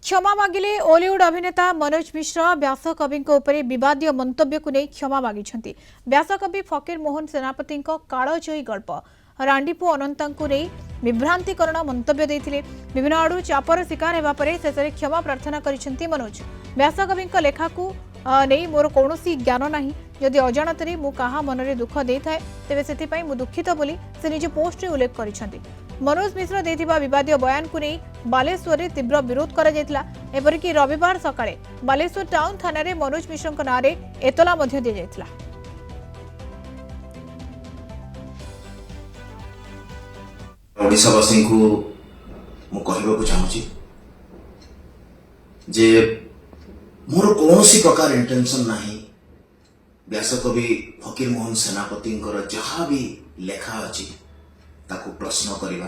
क्षमा मागिले ओलीवुड अभिनेता मनोज मिश्र व्यासकवि विवादीय मंतव्य को नहीं क्षमा मागिछंती। व्यासकवि फकीर मोहन सेनापति कालजयी गल्प रांडीपु अनंता नहीं विभ्रांतिकरण मंतव्य देथिले। विभिन्न आड़ू चापर शिकार हेबा परे शेषरे क्षमा प्रार्थना करिसेंती मनोज। व्यासकवि लेखा को नहीं मोर कौनसी ज्ञान नाही, जदि अजाणतरे मु कहा मनरे दुख देइथाए तेबे सेथिपई मु दुखित बोली से निज पोस्ट रे उल्लेख करिसेंती। मनोज मिश्र देथिबा विवादीय बयान को नहीं बालेश्वर रे तीव्र विरोध करा जायतिला। एपरिकी रविवार सकाळे बालेश्वर टाउन थाना रे मनोज मिश्र नाँ रे एतला मध्य दिया जायतिला। ओडिशावासी को मु कहबाकू चाहूची जे मोर कौनसी प्रकार इंटेंशन नाही व्यासकवि फकीर मोहन सेनापति जहाँ भी लेखा अच्छी ताकू प्रश्न करवा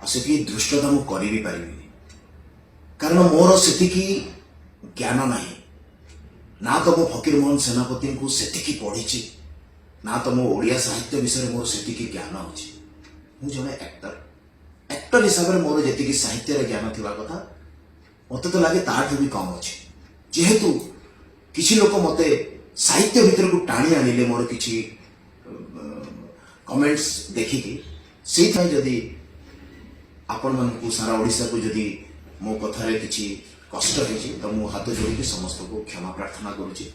आसिक दृष्टता मु करी भी पारिबिनी, कारण मोर सेतिकी ज्ञान नाही ना तो मो फकीर मोहन सेनापति को सेतिकी पढ़ी ना तो मो ओडिया साहित्य विषय मोर सेतिकी ज्ञान अच्छी। मु जने एक्टर हिसाब से मोर जी साहित्य ज्ञान थिबा कथा मत तो लगे ताठू भी कम अच्छे। जेहेतु किसी लोक मते साहित्य भीतर को टाणी आनिले मोर किसी कमेंट्स देखिकी से जदि आपण मानकु सारा ओडिशा को जदि मो कथारे किसी कष्ट होती तो मु हाथ जोड़ी समस्त को क्षमा प्रार्थना करुच्ची।